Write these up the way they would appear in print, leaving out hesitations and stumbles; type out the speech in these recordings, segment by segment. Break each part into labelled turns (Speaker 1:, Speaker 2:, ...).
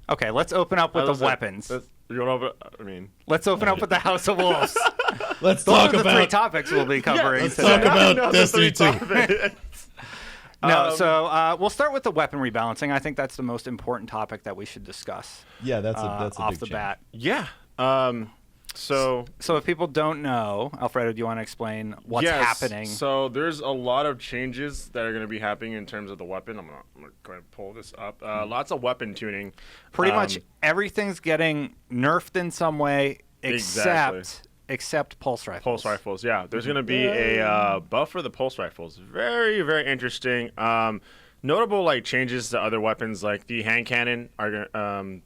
Speaker 1: Okay, let's open up with the weapons. Let's open up with the House of Wolves.
Speaker 2: Let's
Speaker 1: Those
Speaker 2: talk
Speaker 1: are the
Speaker 2: about
Speaker 1: 3 topics we'll be covering
Speaker 2: let's
Speaker 1: today.
Speaker 2: talk about Destiny 2.
Speaker 1: We'll start with the weapon rebalancing. I think that's the most important topic that we should discuss.
Speaker 2: Yeah, that's a
Speaker 1: off
Speaker 2: big
Speaker 1: the
Speaker 2: change.
Speaker 1: bat.
Speaker 3: Yeah. So
Speaker 1: if people don't know, Alfredo, do you want to explain what's happening?
Speaker 3: So there's a lot of changes that are going to be happening in terms of the weapon. I'm gonna go ahead and pull this up. Lots of weapon tuning.
Speaker 1: Pretty much everything's getting nerfed in some way, except pulse rifles.
Speaker 3: Pulse rifles, yeah. There's going to be a buff for the pulse rifles. Very, very interesting. Notable changes to other weapons like the hand cannon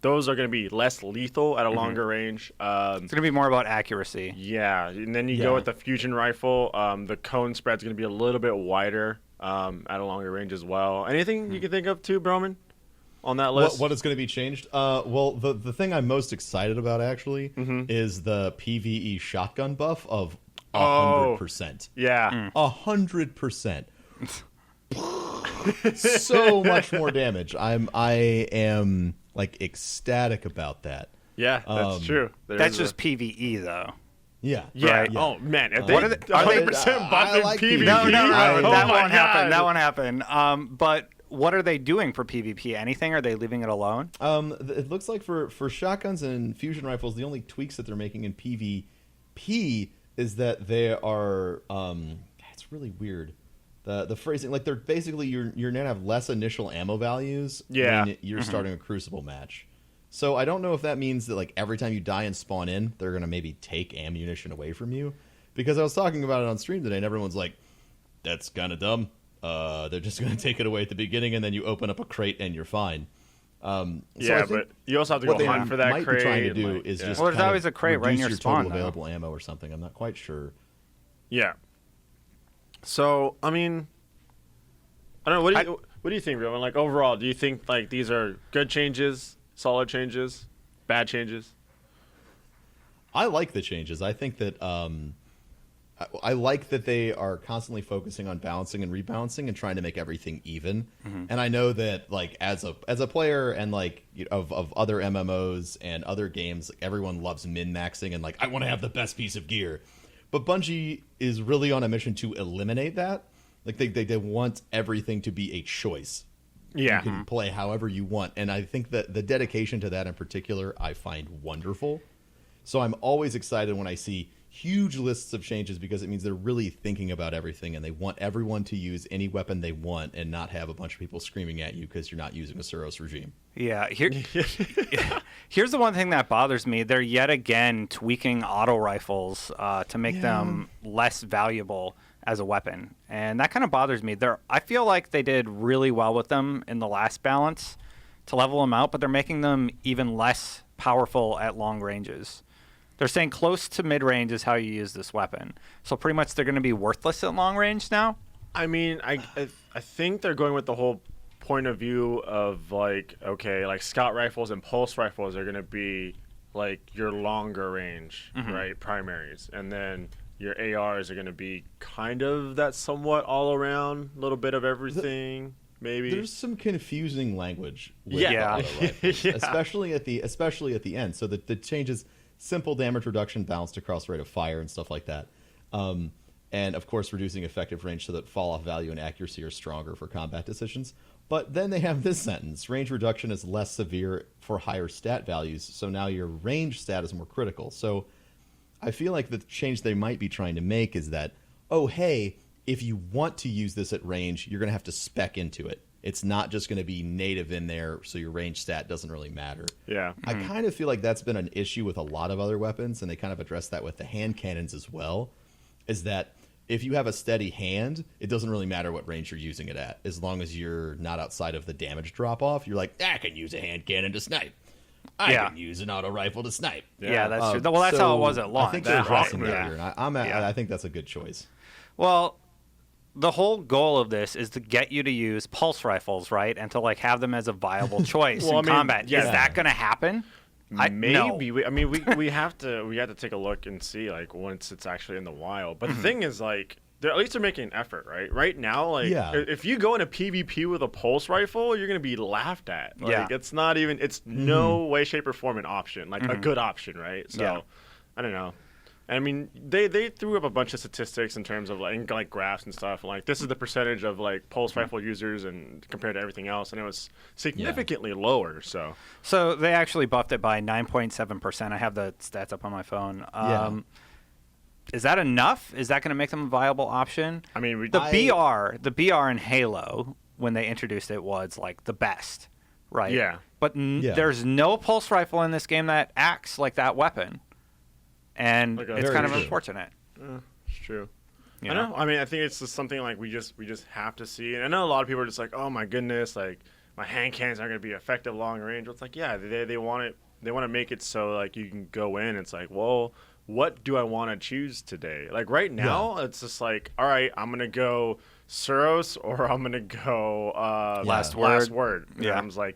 Speaker 3: those are going to be less lethal at a longer range.
Speaker 1: It's going to be more about accuracy.
Speaker 3: Yeah, and then you go with the fusion rifle. The cone spread's going to be a little bit wider at a longer range as well. Anything you can think of too, Broman, on that list?
Speaker 2: What is going to be changed? Well, the thing I'm most excited about actually is the PvE shotgun buff of 100%.
Speaker 3: Yeah,
Speaker 2: 100%. So much more damage. I am ecstatic about that.
Speaker 3: Yeah, that's true.
Speaker 1: That's just PvE though.
Speaker 3: Yeah.
Speaker 1: Right.
Speaker 3: Yeah. Oh man, if they
Speaker 1: What are they-
Speaker 3: 100% buffing
Speaker 2: like
Speaker 3: PvP.
Speaker 1: No, that
Speaker 3: my
Speaker 1: won't happen.
Speaker 3: God.
Speaker 1: That won't happen. But what are they doing for PvP? Anything? Are they leaving it alone?
Speaker 2: It looks like for shotguns and fusion rifles, the only tweaks that they're making in PvP is that they are. It's really weird. The phrasing, they're basically you're gonna have less initial ammo values when you're starting a Crucible match. So I don't know if that means that every time you die and spawn in, they're gonna maybe take ammunition away from you. Because I was talking about it on stream today, and everyone's like, "That's kind of dumb. They're just gonna take it away at the beginning, and then you open up a crate and you're fine."
Speaker 3: But you also have to go hunt for that
Speaker 2: might
Speaker 3: crate.
Speaker 2: Be trying to do is just
Speaker 1: there's always a crate right in
Speaker 2: reduce
Speaker 1: your spawn,
Speaker 2: total
Speaker 1: though.
Speaker 2: available ammo or something. I'm not quite sure.
Speaker 3: Yeah. So I mean, I don't know. What do you think, Roman? Overall, do you think these are good changes, solid changes, bad changes?
Speaker 2: I like the changes. I think that I like that they are constantly focusing on balancing and rebalancing and trying to make everything even. And I know that as a player and of other MMOs and other games, everyone loves min-maxing and I want to have the best piece of gear. But Bungie is really on a mission to eliminate that. They want everything to be a choice.
Speaker 3: Yeah.
Speaker 2: You can play however you want. And I think that the dedication to that in particular, I find wonderful. So I'm always excited when I see huge lists of changes because it means they're really thinking about everything and they want everyone to use any weapon they want and not have a bunch of people screaming at you because you're not using a Suros regime.
Speaker 1: Yeah, here's the one thing that bothers me. They're yet again tweaking auto rifles to make them less valuable as a weapon. And that kind of bothers me. I feel like they did really well with them in the last balance to level them out, but they're making them even less powerful at long ranges. They're saying close to mid-range is how you use this weapon. So pretty much they're going to be worthless at long range now?
Speaker 3: I mean, I think they're going with the whole point of view of scout rifles and pulse rifles are going to be your longer range, right, primaries. And then your ARs are going to be kind of that somewhat all around, little bit of everything. Maybe
Speaker 2: there's some confusing language with
Speaker 1: Yeah.
Speaker 2: auto rifles, especially at the end. So the changes, simple damage reduction balanced across rate of fire and stuff like that, and of course reducing effective range so that fall off value and accuracy are stronger for combat decisions. But then they have this sentence: range reduction is less severe for higher stat values, so now your range stat is more critical. So I feel like the change they might be trying to make is that, oh hey, if you want to use this at range, you're going to have to spec into it. It's not just going to be native in there, so your range stat doesn't really matter.
Speaker 3: Yeah.
Speaker 2: I kind of feel like that's been an issue with a lot of other weapons, and they kind of address that with the hand cannons as well, is that if you have a steady hand, it doesn't really matter what range you're using it at. As long as you're not outside of the damage drop-off, you're like, I can use a hand cannon to snipe. I can use an auto rifle to snipe.
Speaker 1: Yeah, that's true. Well, that's how it was at launch.
Speaker 2: I think they're addressing that
Speaker 1: Yeah.
Speaker 2: here, and I think that's a good choice.
Speaker 1: Well, the whole goal of this is to get you to use pulse rifles, right? And to have them as a viable choice in combat.
Speaker 3: yeah.
Speaker 1: Is that going to happen?
Speaker 3: Maybe.
Speaker 1: No.
Speaker 3: We have to take a look and see once it's actually in the wild. But the thing is at least they're making an effort, right? Right now, like,
Speaker 2: Yeah.
Speaker 3: if you go into PvP with a pulse rifle, you're gonna be laughed at. Like,
Speaker 1: Yeah.
Speaker 3: it's not even. It's no way, shape, or form an option, like a good option, right? So,
Speaker 1: Yeah.
Speaker 3: I don't know. I mean, they threw up a bunch of statistics in terms of like graphs and stuff. Like, this is the percentage of like pulse rifle users and compared to everything else, and it was significantly lower. So
Speaker 1: they actually buffed it by 9.7%. I have the stats up on my phone. Is that enough? Is that going to make them a viable option?
Speaker 3: I mean,
Speaker 1: the BR in Halo when they introduced it was like the best, right?
Speaker 3: Yeah.
Speaker 1: But there's no pulse rifle in this game that acts like that weapon, and
Speaker 3: Okay.
Speaker 1: it's
Speaker 2: Very
Speaker 1: kind of
Speaker 2: true.
Speaker 1: unfortunate.
Speaker 3: it's true.
Speaker 1: You
Speaker 3: I
Speaker 1: know?
Speaker 3: know. I mean, I think it's just something like we just have to see. And I know a lot of people are just like, oh my goodness, like my hand cannons aren't going to be effective long range. It's like, yeah, they want it. They want to make it so like you can go in. It's like, well, what do I want to choose today? Like right now, it's just like, all right, I'm gonna go Suros or I'm gonna go
Speaker 1: Last
Speaker 3: Word.
Speaker 1: Yeah.
Speaker 3: And I'm just like,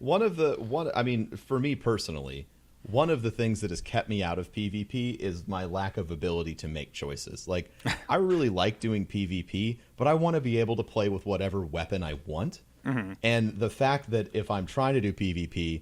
Speaker 2: I mean, for me personally, one of the things that has kept me out of PvP is my lack of ability to make choices. Like, I really like doing PvP, but I want to be able to play with whatever weapon I want. And the fact that if I'm trying to do PvP,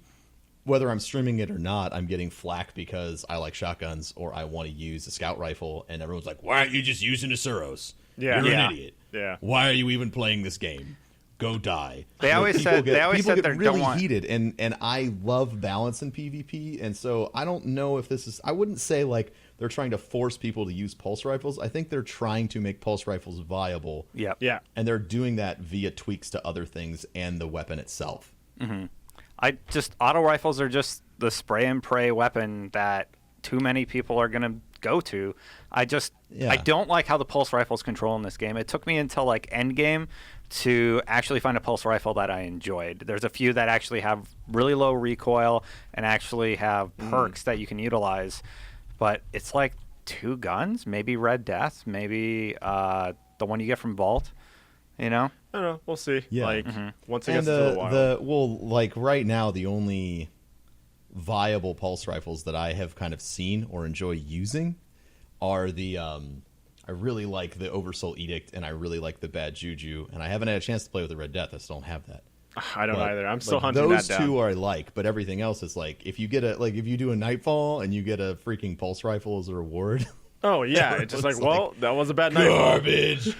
Speaker 2: whether I'm streaming it or not, I'm getting flack because I like shotguns or I want to use a scout rifle, and everyone's like, "Why aren't you just using a Suros?
Speaker 3: Yeah.
Speaker 2: You're
Speaker 3: Yeah.
Speaker 2: an idiot.
Speaker 3: Yeah.
Speaker 2: Why are you even playing this game? Go die."
Speaker 1: They always
Speaker 2: People
Speaker 1: said
Speaker 2: get-
Speaker 1: they always
Speaker 2: people
Speaker 1: said
Speaker 2: get
Speaker 1: they
Speaker 2: really
Speaker 1: don't want.
Speaker 2: heated, and I love balance in PvP, and so I don't know if this is. I wouldn't say like they're trying to force people to use pulse rifles. I think they're trying to make pulse rifles viable.
Speaker 1: Yep.
Speaker 3: yeah,
Speaker 2: And they're doing that via tweaks to other things and the weapon itself.
Speaker 1: Auto rifles are just the spray and pray weapon that too many people are gonna go to. I don't like how the pulse rifles control in this game. It took me until like end game to actually find a pulse rifle that I enjoyed. There's a few that actually have really low recoil and actually have perks that you can utilize, but it's like 2 guns, maybe Red Death, maybe the one you get from Vault. You know?
Speaker 3: I don't know. We'll see.
Speaker 2: Yeah.
Speaker 3: Like once it
Speaker 2: And
Speaker 3: gets into the wild.
Speaker 2: like right now, the only viable pulse rifles that I have kind of seen or enjoy using are the I really like the Oversoul Edict, and I really like the Bad Juju, and I haven't had a chance to play with the Red Death. I still don't have that.
Speaker 3: I don't
Speaker 2: But,
Speaker 3: either. I'm still
Speaker 2: like,
Speaker 3: hunting
Speaker 2: those
Speaker 3: that down.
Speaker 2: two I like, but everything else is like if you do a Nightfall and you get a freaking pulse rifle as a reward.
Speaker 3: Oh yeah, it's just like,
Speaker 2: It's
Speaker 3: well, that was a bad night.
Speaker 2: Garbage.